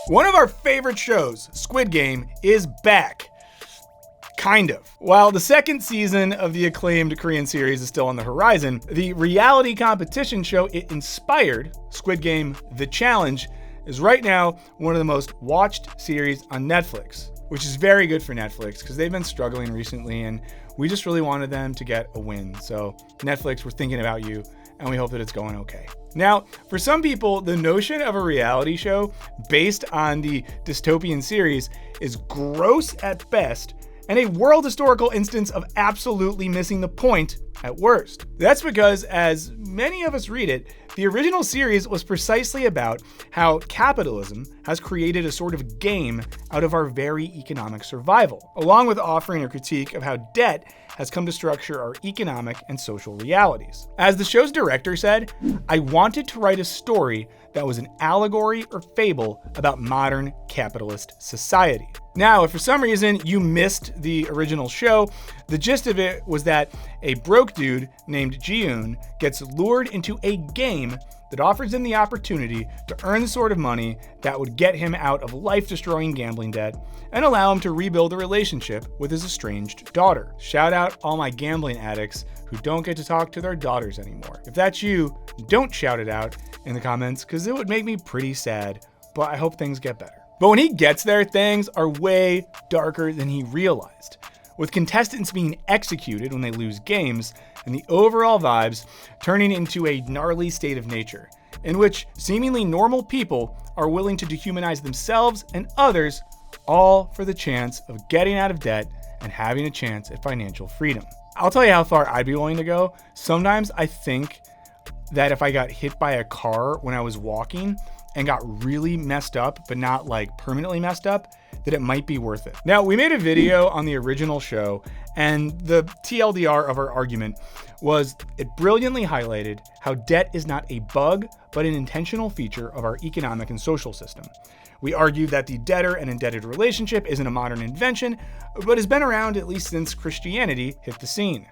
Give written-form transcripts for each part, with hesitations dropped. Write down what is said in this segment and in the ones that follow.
One of our favorite shows, Squid Game, is back. Kind of. While the second season of the acclaimed Korean series is still on the horizon, the reality competition show it inspired, Squid Game: The Challenge, is right now one of the most watched series on Netflix, which is very good for Netflix because they've been struggling recently and we just really wanted them to get a win. So Netflix, we're thinking about you and we hope that it's going okay. Now, for some people, the notion of a reality show based on the dystopian series is gross at best and a world historical instance of absolutely missing the point at worst. That's because, as many of us read it, the original series was precisely about how capitalism has created a sort of game out of our very economic survival, along with offering a critique of how debt has come to structure our economic and social realities. As the show's director said, "I wanted to write a story that was an allegory or fable about modern capitalist society." Now, if for some reason you missed the original show, the gist of it was that a broke dude named Ji-yoon gets lured into a game that offers him the opportunity to earn the sort of money that would get him out of life-destroying gambling debt and allow him to rebuild a relationship with his estranged daughter. Shout out all my gambling addicts who don't get to talk to their daughters anymore. If that's you, don't shout it out in the comments because it would make me pretty sad, but I hope things get better. But when he gets there, things are way darker than he realized, with contestants being executed when they lose games and the overall vibes turning into a gnarly state of nature, in which seemingly normal people are willing to dehumanize themselves and others, all for the chance of getting out of debt and having a chance at financial freedom. I'll tell you how far I'd be willing to go. Sometimes I think that if I got hit by a car when I was walking and got really messed up, but not like permanently messed up, that it might be worth it. Now, we made a video on the original show, and the TLDR of our argument was it brilliantly highlighted how debt is not a bug, but an intentional feature of our economic and social system. We argued that the debtor and indebted relationship isn't a modern invention, but has been around at least since Christianity hit the scene.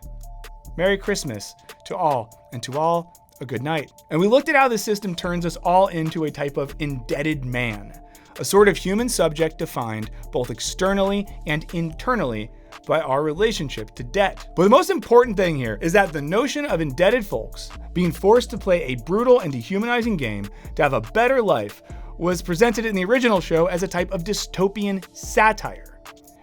Merry Christmas to all, and to all, a good night. And we looked at how this system turns us all into a type of indebted man, a sort of human subject defined both externally and internally by our relationship to debt. But the most important thing here is that the notion of indebted folks being forced to play a brutal and dehumanizing game to have a better life was presented in the original show as a type of dystopian satire,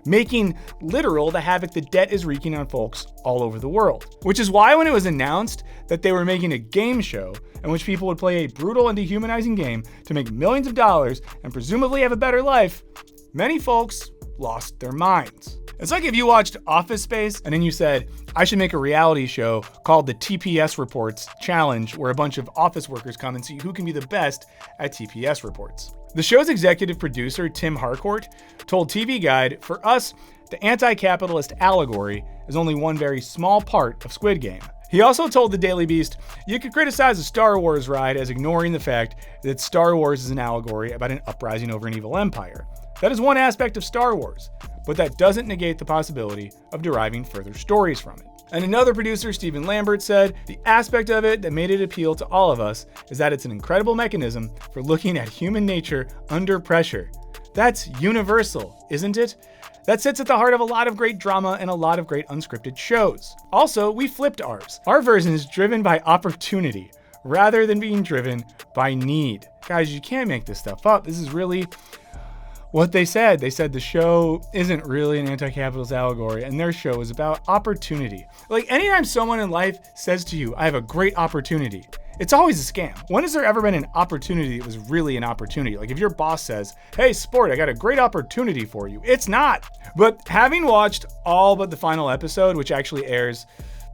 making literal the havoc that debt is wreaking on folks all over the world. Which is why when it was announced that they were making a game show in which people would play a brutal and dehumanizing game to make millions of dollars and presumably have a better life, many folks lost their minds. It's like if you watched Office Space and then you said, I should make a reality show called the TPS Reports Challenge, where a bunch of office workers come and see who can be the best at TPS reports. The show's executive producer, Tim Harcourt, told TV Guide, "For us, the anti-capitalist allegory is only one very small part of Squid Game." He also told the Daily Beast, "You could criticize a Star Wars ride as ignoring the fact that Star Wars is an allegory about an uprising over an evil empire. That is one aspect of Star Wars, but that doesn't negate the possibility of deriving further stories from it." And another producer, Stephen Lambert, said, "The aspect of it that made it appeal to all of us is that it's an incredible mechanism for looking at human nature under pressure. That's universal, isn't it? That sits at the heart of a lot of great drama and a lot of great unscripted shows. Also, we flipped ours. Our version is driven by opportunity rather than being driven by need." Guys, you can't make this stuff up. This is really what they said. They said the show isn't really an anti-capitalist allegory, and their show is about opportunity. Like, anytime someone in life says to you, I have a great opportunity, it's always a scam. When has there ever been an opportunity that was really an opportunity? Like if your boss says, hey, sport, I got a great opportunity for you. It's not. But having watched all but the final episode, which actually airs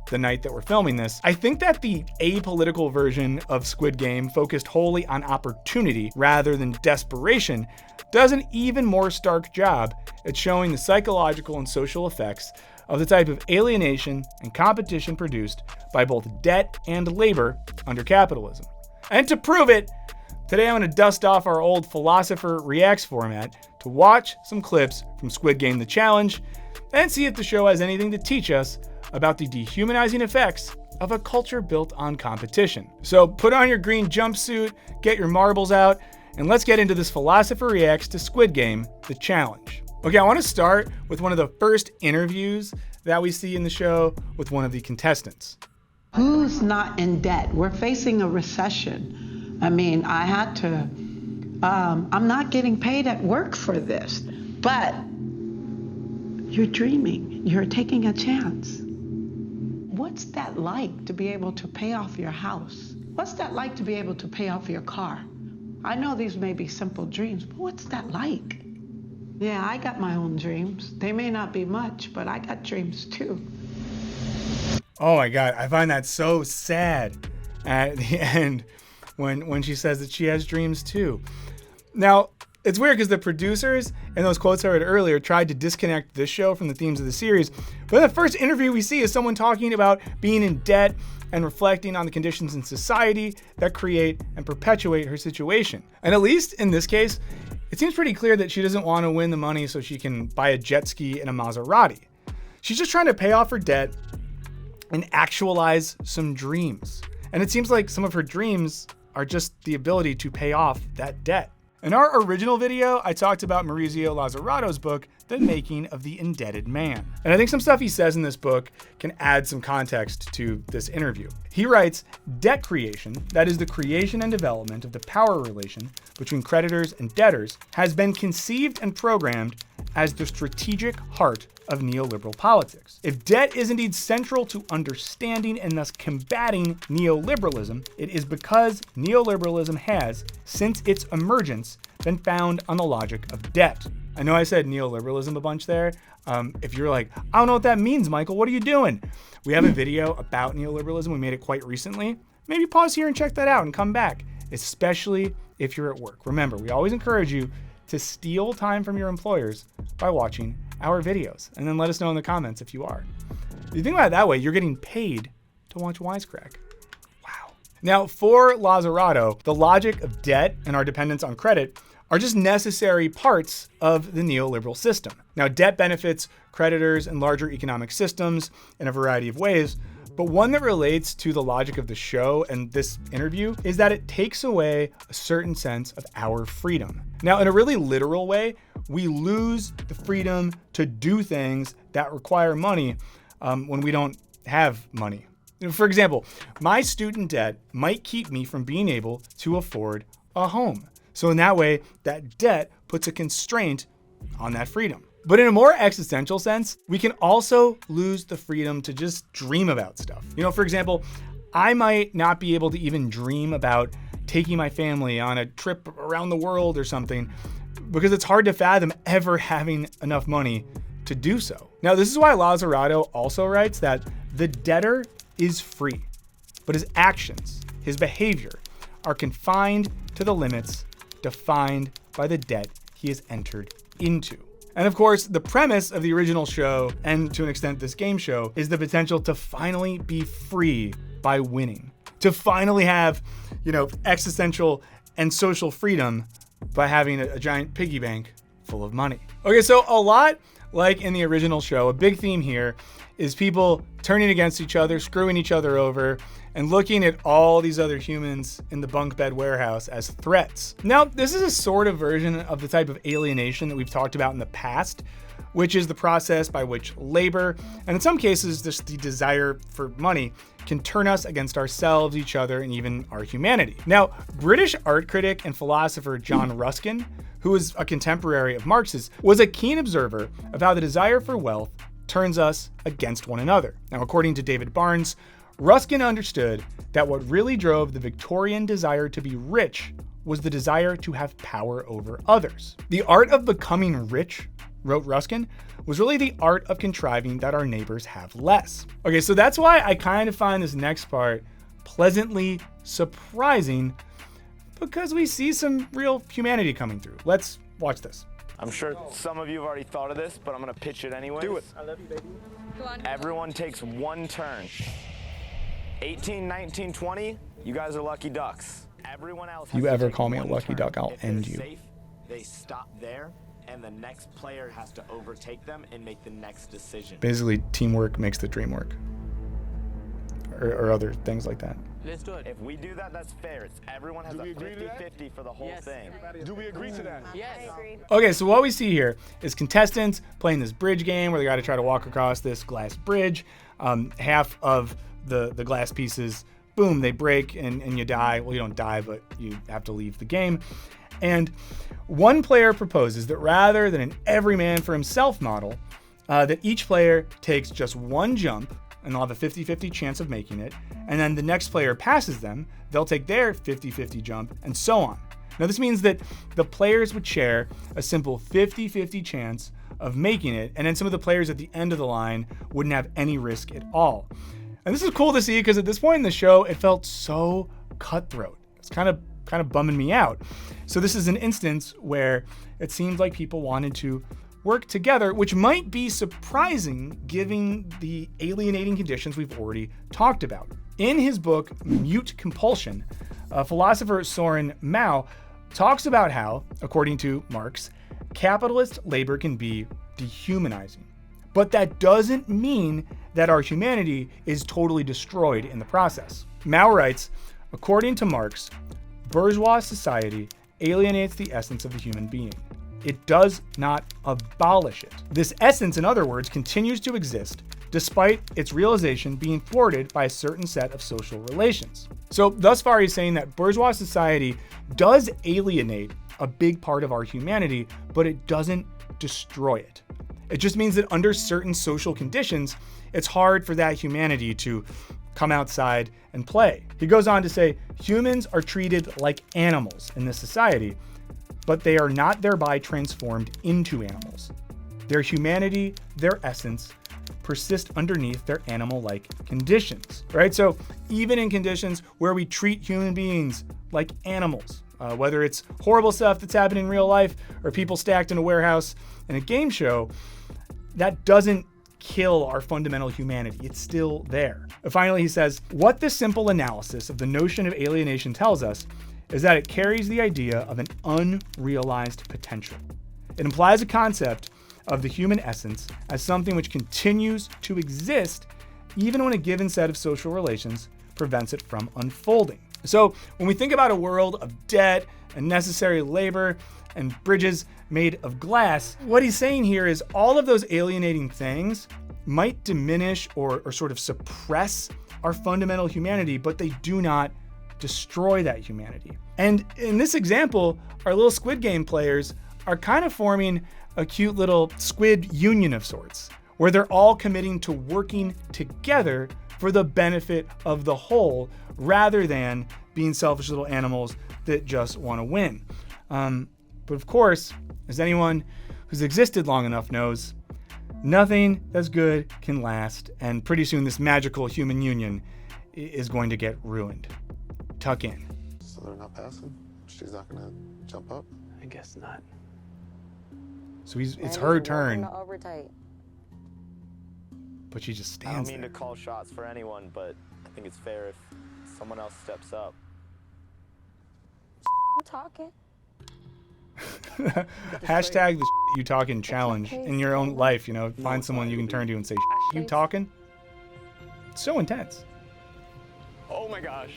the night that we're filming this, I think that the apolitical version of Squid Game, focused wholly on opportunity rather than desperation, does an even more stark job at showing the psychological and social effects of the type of alienation and competition produced by both debt and labor under capitalism. And to prove it, today I'm going to dust off our old Philosopher Reacts format to watch some clips from Squid Game: The Challenge and see if the show has anything to teach us about the dehumanizing effects of a culture built on competition. So put on your green jumpsuit, get your marbles out, And let's get into this Philosopher Reacts to Squid Game, the challenge. Okay, I want to start with one of the first interviews that we see in the show with one of the contestants. Who's not in debt? We're facing a recession. I mean, I had to, I'm not getting paid at work for this, but you're dreaming, you're taking a chance. What's that like to be able to pay off your house? What's that like to be able to pay off your car? I know these may be simple dreams, but what's that like? Yeah, I got my own dreams. They may not be much, but I got dreams too. Oh my God, I find that so sad at the end when she says that she has dreams too. Now, it's weird because the producers and those quotes I read earlier tried to disconnect this show from the themes of the series. But the first interview we see is someone talking about being in debt and reflecting on the conditions in society that create and perpetuate her situation. And at least in this case, it seems pretty clear that she doesn't want to win the money so she can buy a jet ski and a Maserati. She's just trying to pay off her debt and actualize some dreams. And it seems like some of her dreams are just the ability to pay off that debt. In our original video, I talked about Maurizio Lazzarato's book, The Making of the Indebted Man. And I think some stuff he says in this book can add some context to this interview. He writes, debt creation, that is the creation and development of the power relation between creditors and debtors, has been conceived and programmed as the strategic heart of neoliberal politics. If debt is indeed central to understanding and thus combating neoliberalism, it is because neoliberalism has, since its emergence, been found on the logic of debt. I know I said neoliberalism a bunch there. If you're like, I don't know what that means, Michael, what are you doing? We have a video about neoliberalism. We made it quite recently. Maybe pause here and check that out and come back, especially if you're at work. Remember, we always encourage you to steal time from your employers by watching our videos, and then let us know in the comments if you are. If you think about it that way, you're getting paid to watch Wisecrack. Wow. Now, for Lazzarato, the logic of debt and our dependence on credit are just necessary parts of the neoliberal system. Now, debt benefits creditors and larger economic systems in a variety of ways, but one that relates to the logic of the show and this interview is that it takes away a certain sense of our freedom. Now, in a really literal way, we lose the freedom to do things that require money when we don't have money. For example, my student debt might keep me from being able to afford a home. So in that way, that debt puts a constraint on that freedom. But in a more existential sense, we can also lose the freedom to just dream about stuff. You know, for example, I might not be able to even dream about taking my family on a trip around the world or something because it's hard to fathom ever having enough money to do so. Now, this is why Lazzarato also writes that the debtor is free, but his actions, his behavior, are confined to the limits defined by the debt he has entered into. And of course, the premise of the original show, and to an extent this game show, is the potential to finally be free by winning. To finally have, existential and social freedom by having a giant piggy bank full of money. Okay, so a lot like in the original show, a big theme here is people turning against each other, screwing each other over, and looking at all these other humans in the bunk bed warehouse as threats. Now, this is a sort of version of the type of alienation that we've talked about in the past, which is the process by which labor, and in some cases, just the desire for money, can turn us against ourselves, each other, and even our humanity. Now, British art critic and philosopher John Ruskin, who was a contemporary of Marx's, was a keen observer of how the desire for wealth turns us against one another. Now, according to David Barnes, Ruskin understood that what really drove the Victorian desire to be rich was the desire to have power over others. The art of becoming rich, wrote Ruskin, was really the art of contriving that our neighbors have less. Okay, so that's why I kind of find this next part pleasantly surprising, because we see some real humanity coming through. Let's watch this. I'm sure some of you have already thought of this, but I'm gonna pitch it anyway. Do it. I love you, baby. Go on. Everyone takes one turn. 18, 19, 20, you guys are lucky ducks. Everyone else has If you to ever take call me a one lucky turn. duck, I'll If they're end you. safe, they stop there, and the next player has to overtake them and make the next decision. Basically, teamwork makes the dream work. or other things like that. Let's do it. If we do that, that's fair. Everyone has a 50-50 for the whole thing. Do we agree to that? Yes. I agree. Okay, so what we see here is contestants playing this bridge game where they got to try to walk across this glass bridge. Half of the glass pieces, boom, they break and you die. Well, you don't die, but you have to leave the game. And one player proposes that rather than an every man for himself model, that each player takes just one jump and they'll have a 50-50 chance of making it. And then the next player passes them, they'll take their 50-50 jump, and so on. Now this means that the players would share a simple 50-50 chance of making it, and then some of the players at the end of the line wouldn't have any risk at all. And this is cool to see because at this point in the show, it felt so cutthroat. It's kind of bumming me out. So this is an instance where it seemed like people wanted to work together, which might be surprising given the alienating conditions we've already talked about. In his book, Mute Compulsion, philosopher Soren Mao talks about how, according to Marx, capitalist labor can be dehumanizing. But that doesn't mean that our humanity is totally destroyed in the process. Mao writes, according to Marx, bourgeois society alienates the essence of the human being. It does not abolish it. This essence, in other words, continues to exist despite its realization being thwarted by a certain set of social relations. So thus far he's saying that bourgeois society does alienate a big part of our humanity, but it doesn't destroy it. It just means that under certain social conditions, it's hard for that humanity to come outside and play. He goes on to say, humans are treated like animals in this society, but they are not thereby transformed into animals. Their humanity, their essence, persist underneath their animal-like conditions, right? So even in conditions where we treat human beings like animals, whether it's horrible stuff that's happening in real life or people stacked in a warehouse in a game show, that doesn't kill our fundamental humanity. It's still there. And finally, he says, what this simple analysis of the notion of alienation tells us is that it carries the idea of an unrealized potential. It implies a concept of the human essence as something which continues to exist even when a given set of social relations prevents it from unfolding. So when we think about a world of debt and necessary labor and bridges made of glass, what he's saying here is all of those alienating things might diminish or sort of suppress our fundamental humanity, but they do not destroy that humanity. And in this example, our little Squid Game players are kind of forming a cute little Squid union of sorts, where they're all committing to working together for the benefit of the whole, rather than being selfish little animals that just want to win. But of course, as anyone who's existed long enough knows, nothing that's good can last, and pretty soon this magical human union is going to get ruined. Tuck in. So they're not passing? She's not gonna jump up? I guess not. So it's her turn, Overtight. but she just I don't stands mean there. to call shots for anyone, but I think it's fair if someone else steps up. Talking. Hashtag the you talking challenge in your own life, find someone you can turn to and say, you talking? It's so intense. Oh my gosh.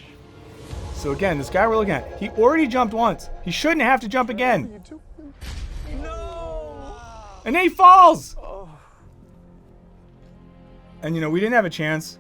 So again, this guy we're looking at, he already jumped once. He shouldn't have to jump again. No! And then he falls. And we didn't have a chance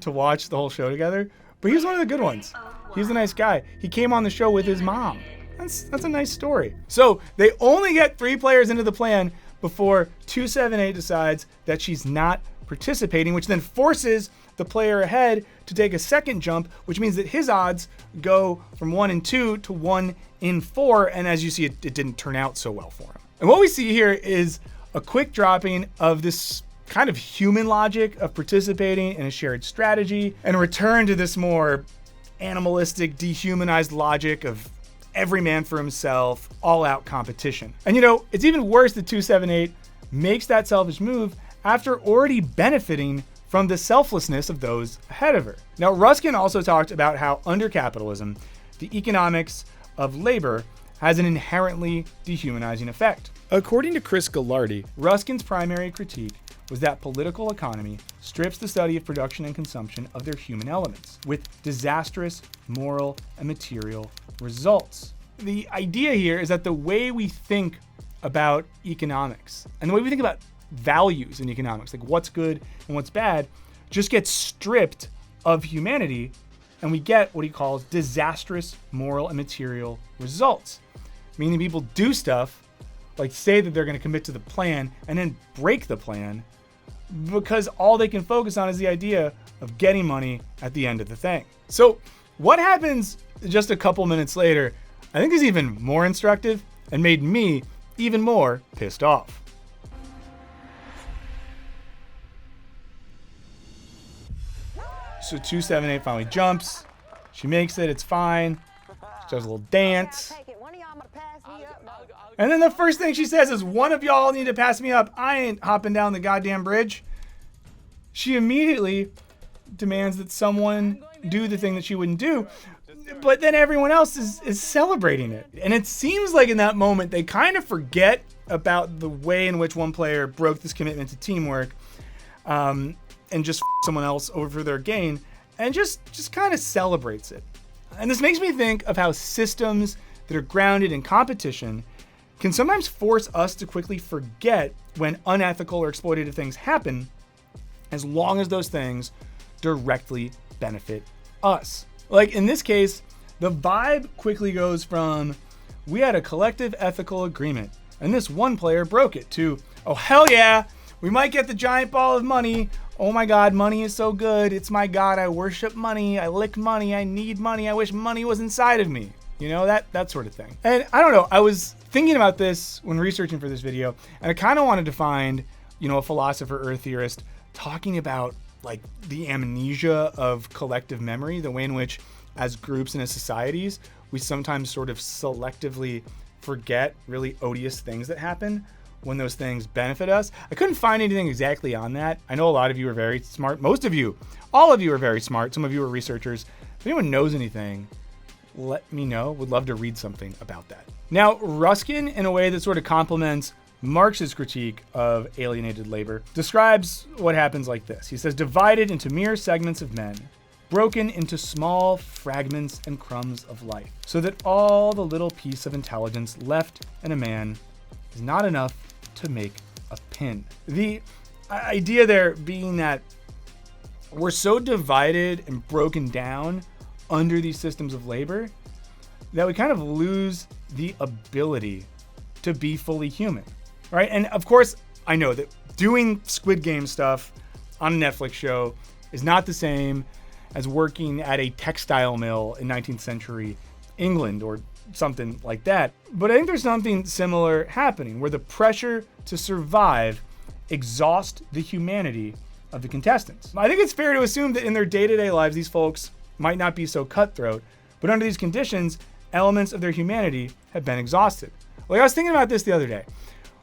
to watch the whole show together, but he was one of the good ones. He's a nice guy. He came on the show with his mom. That's a nice story. So they only get 3 players into the plan before 278 decides that she's not participating, which then forces the player ahead to take a second jump, which means that his odds go from 1 in 2 to 1 in 4. And as you see, it didn't turn out so well for him. And what we see here is a quick dropping of this kind of human logic of participating in a shared strategy and a return to this more animalistic, dehumanized logic of every man for himself, all-out competition. And it's even worse that 278 makes that selfish move after already benefiting from the selflessness of those ahead of her. Now, Ruskin also talked about how under capitalism, the economics of labor has an inherently dehumanizing effect. According to Chris Gallardi, Ruskin's primary critique was that political economy strips the study of production and consumption of their human elements, with disastrous moral and material results. The idea here is that the way we think about economics and the way we think about values in economics, like what's good and what's bad, just gets stripped of humanity, and we get what he calls disastrous moral and material results. Meaning people do stuff like say that they're going to commit to the plan and then break the plan because all they can focus on is the idea of getting money at the end of the thing. So what happens just a couple minutes later, I think is even more instructive and made me even more pissed off. So 278 finally jumps. She makes it, it's fine. She does a little dance. And then the first thing she says is, one of y'all need to pass me up. I ain't hopping down the goddamn bridge. She immediately demands that someone do the thing that she wouldn't do. But then everyone else is celebrating it. And it seems like in that moment, they kind of forget about the way in which one player broke this commitment to teamwork and just someone else over for their gain and just kind of celebrates it. And this makes me think of how systems that are grounded in competition can sometimes force us to quickly forget when unethical or exploitative things happen, as long as those things directly benefit us. Like in this case, the vibe quickly goes from, we had a collective ethical agreement and this one player broke it, to, oh hell yeah, we might get the giant ball of money. Oh my God, money is so good. It's my God. I worship money. I lick money. I need money. I wish money was inside of me. You know, that sort of thing. And I don't know, I was thinking about this when researching for this video, and I kind of wanted to find, a philosopher or a theorist talking about like the amnesia of collective memory, the way in which as groups and as societies, we sometimes sort of selectively forget really odious things that happen when those things benefit us. I couldn't find anything exactly on that. I know a lot of you are very smart. Most of you, all of you are very smart. Some of you are researchers. If anyone knows anything, let me know. Would love to read something about that. Now, Ruskin, in a way that sort of complements Marx's critique of alienated labor, describes what happens like this. He says, divided into mere segments of men, broken into small fragments and crumbs of life, so that all the little piece of intelligence left in a man is not enough to make a pin. The idea there being that we're so divided and broken down under these systems of labor that we kind of lose the ability to be fully human, right? And of course, I know that doing Squid Game stuff on a Netflix show is not the same as working at a textile mill in 19th century England or something like that. But I think there's something similar happening where the pressure to survive exhausts the humanity of the contestants. I think it's fair to assume that in their day-to-day lives, these folks might not be so cutthroat, but under these conditions, elements of their humanity have been exhausted. Like I was thinking about this the other day.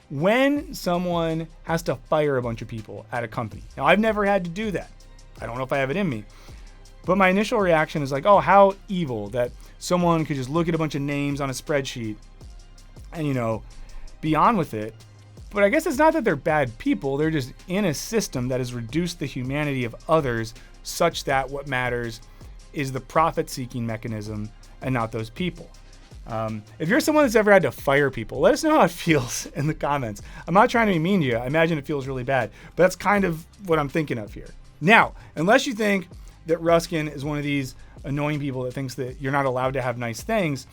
When someone has to fire a bunch of people at a company, now I've never had to do that. I don't know if I have it in me, but my initial reaction is like, oh, how evil that someone could just look at a bunch of names on a spreadsheet and, be on with it. But I guess it's not that they're bad people. They're just in a system that has reduced the humanity of others such that what matters is the profit-seeking mechanism and not those people. If you're someone that's ever had to fire people, let us know how it feels in the comments. I'm not trying to be mean to you. I imagine it feels really bad, but that's kind of what I'm thinking of here. Now, unless you think that Ruskin is one of these annoying people that thinks that you're not allowed to have nice things,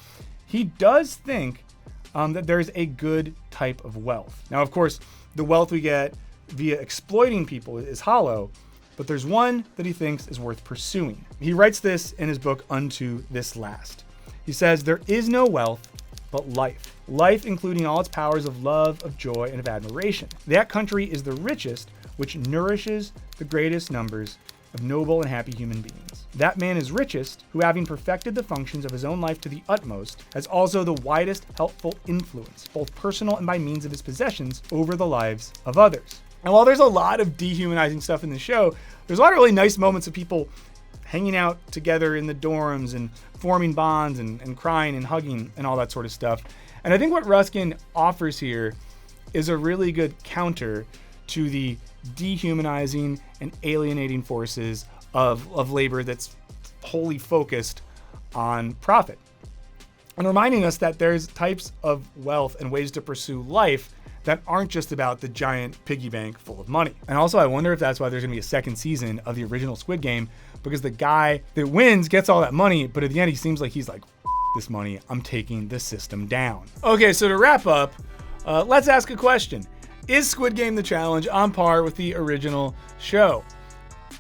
he does think that there's a good type of wealth. Now, of course, the wealth we get via exploiting people is hollow, but there's one that he thinks is worth pursuing. He writes this in his book, Unto This Last. He says, there is no wealth but life. Life including all its powers of love, of joy, and of admiration. That country is the richest, which nourishes the greatest numbers of noble and happy human beings. That man is richest, who having perfected the functions of his own life to the utmost, has also the widest helpful influence, both personal and by means of his possessions, over the lives of others. And while there's a lot of dehumanizing stuff in the show, there's a lot of really nice moments of people hanging out together in the dorms and forming bonds and crying and hugging and all that sort of stuff. And I think what Ruskin offers here is a really good counter to the dehumanizing and alienating forces of labor that's wholly focused on profit. And reminding us that there's types of wealth and ways to pursue life that aren't just about the giant piggy bank full of money. And also, I wonder if that's why there's gonna be a second season of the original Squid Game, because the guy that wins gets all that money, but at the end he seems like he's like, this money, I'm taking the system down. Okay, so to wrap up, let's ask a question. Is Squid Game the Challenge on par with the original show?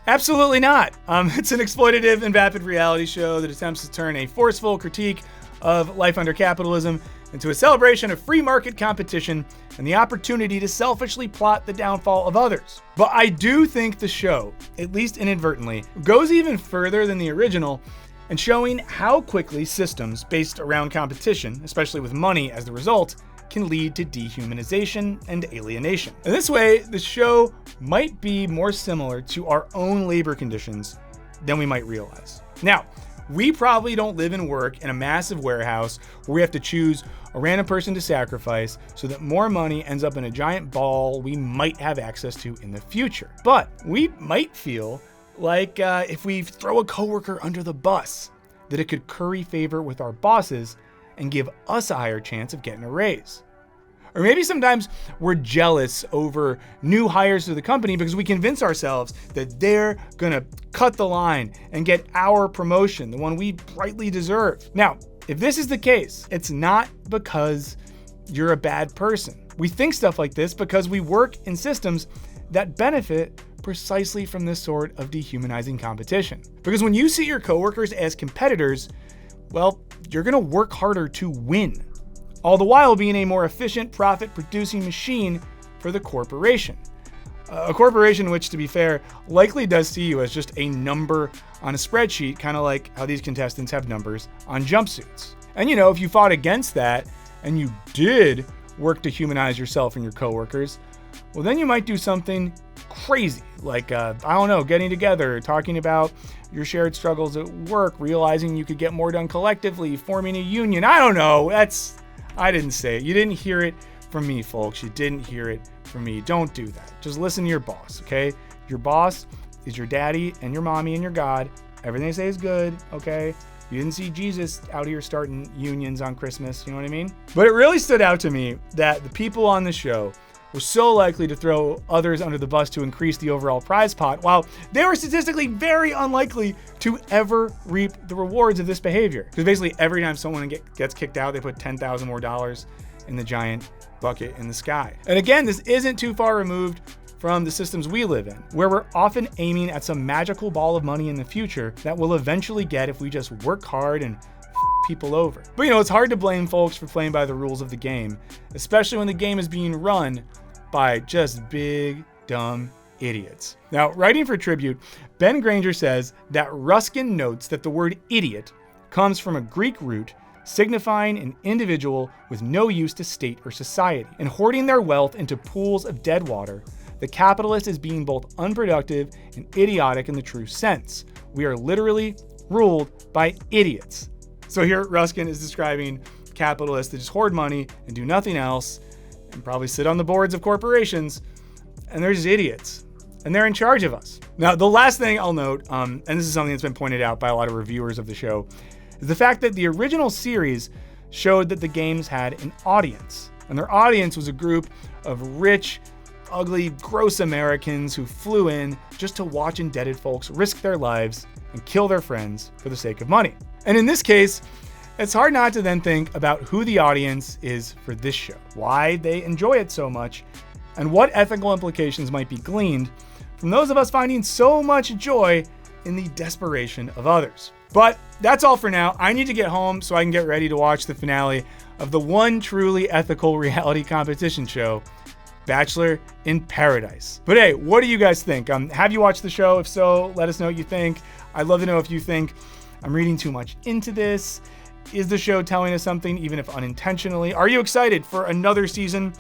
Absolutely not. It's an exploitative and vapid reality show that attempts to turn a forceful critique of life under capitalism into a celebration of free market competition and the opportunity to selfishly plot the downfall of others. But I do think the show, at least inadvertently, goes even further than the original in showing how quickly systems based around competition, especially with money as the result, can lead to dehumanization and alienation. In this way, the show might be more similar to our own labor conditions than we might realize. Now, we probably don't live and work in a massive warehouse where we have to choose a random person to sacrifice so that more money ends up in a giant ball we might have access to in the future. But we might feel like if we throw a coworker under the bus, that it could curry favor with our bosses and give us a higher chance of getting a raise. Or maybe sometimes we're jealous over new hires to the company because we convince ourselves that they're gonna cut the line and get our promotion, the one we rightly deserve. Now, if this is the case, it's not because you're a bad person. We think stuff like this because we work in systems that benefit precisely from this sort of dehumanizing competition. Because when you see your coworkers as competitors, well, you're gonna work harder to win, all the while being a more efficient profit-producing machine for the corporation. A corporation which, to be fair, likely does see you as just a number on a spreadsheet, kind of like how these contestants have numbers on jumpsuits. And you know, if you fought against that and you did work to humanize yourself and your coworkers, well, then you might do something crazy, like, I don't know, getting together, talking about your shared struggles at work, realizing you could get more done collectively, forming a union. I don't know. I didn't say it. You didn't hear it from me, folks. You didn't hear it from me. Don't do that. Just listen to your boss, okay? Your boss is your daddy and your mommy and your God. Everything they say is good, okay? You didn't see Jesus out here starting unions on Christmas, you know what I mean? But it really stood out to me that the people on the show were so likely to throw others under the bus to increase the overall prize pot, while they were statistically very unlikely to ever reap the rewards of this behavior. Because basically every time someone gets kicked out, they put $10,000 more in the giant bucket in the sky. And again, this isn't too far removed from the systems we live in, where we're often aiming at some magical ball of money in the future that we'll eventually get if we just work hard and people over. But you know, it's hard to blame folks for playing by the rules of the game, especially when the game is being run by just big, dumb idiots. Now, writing for Tribute, Ben Granger says that Ruskin notes that the word idiot comes from a Greek root signifying an individual with no use to state or society. And hoarding their wealth into pools of dead water, the capitalist is being both unproductive and idiotic in the true sense. We are literally ruled by idiots. So here Ruskin is describing capitalists that just hoard money and do nothing else, and probably sit on the boards of corporations, and they're just idiots, and they're in charge of us. Now, the last thing I'll note, and this is something that's been pointed out by a lot of reviewers of the show, is the fact that the original series showed that the games had an audience, and their audience was a group of rich, ugly, gross Americans who flew in just to watch indebted folks risk their lives and kill their friends for the sake of money. And in this case, it's hard not to then think about who the audience is for this show, why they enjoy it so much, and what ethical implications might be gleaned from those of us finding so much joy in the desperation of others. But that's all for now. I need to get home so I can get ready to watch the finale of the one truly ethical reality competition show, Bachelor in Paradise. But hey, what do you guys think? Have you watched the show? If so, let us know what you think. I'd love to know if you think I'm reading too much into this. Is the show telling us something, even if unintentionally? Are you excited for another season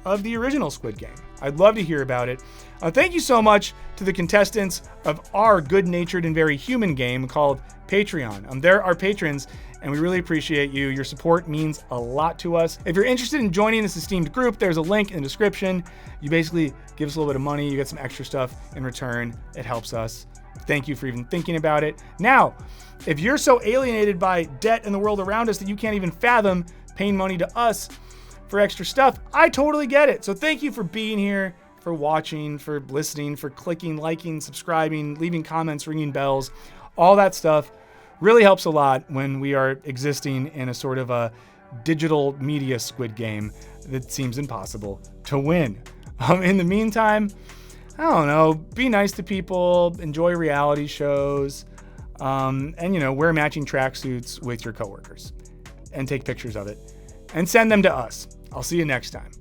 of the original Squid Game? I'd love to hear about it. Thank you so much to the contestants of our good-natured and very human game called Patreon. They're our patrons, and we really appreciate you. Your support means a lot to us. If you're interested in joining this esteemed group, there's a link in the description. You basically give us a little bit of money. You get some extra stuff in return. It helps us. Thank you for even thinking about it. Now, if you're so alienated by debt and the world around us that you can't even fathom paying money to us for extra stuff, I totally get it. So thank you for being here, for watching, for listening, for clicking, liking, subscribing, leaving comments, ringing bells. All that stuff really helps a lot when we are existing in a sort of a digital media Squid Game that seems impossible to win. In the meantime, I don't know, be nice to people, enjoy reality shows, and wear matching tracksuits with your coworkers and take pictures of it and send them to us. I'll see you next time.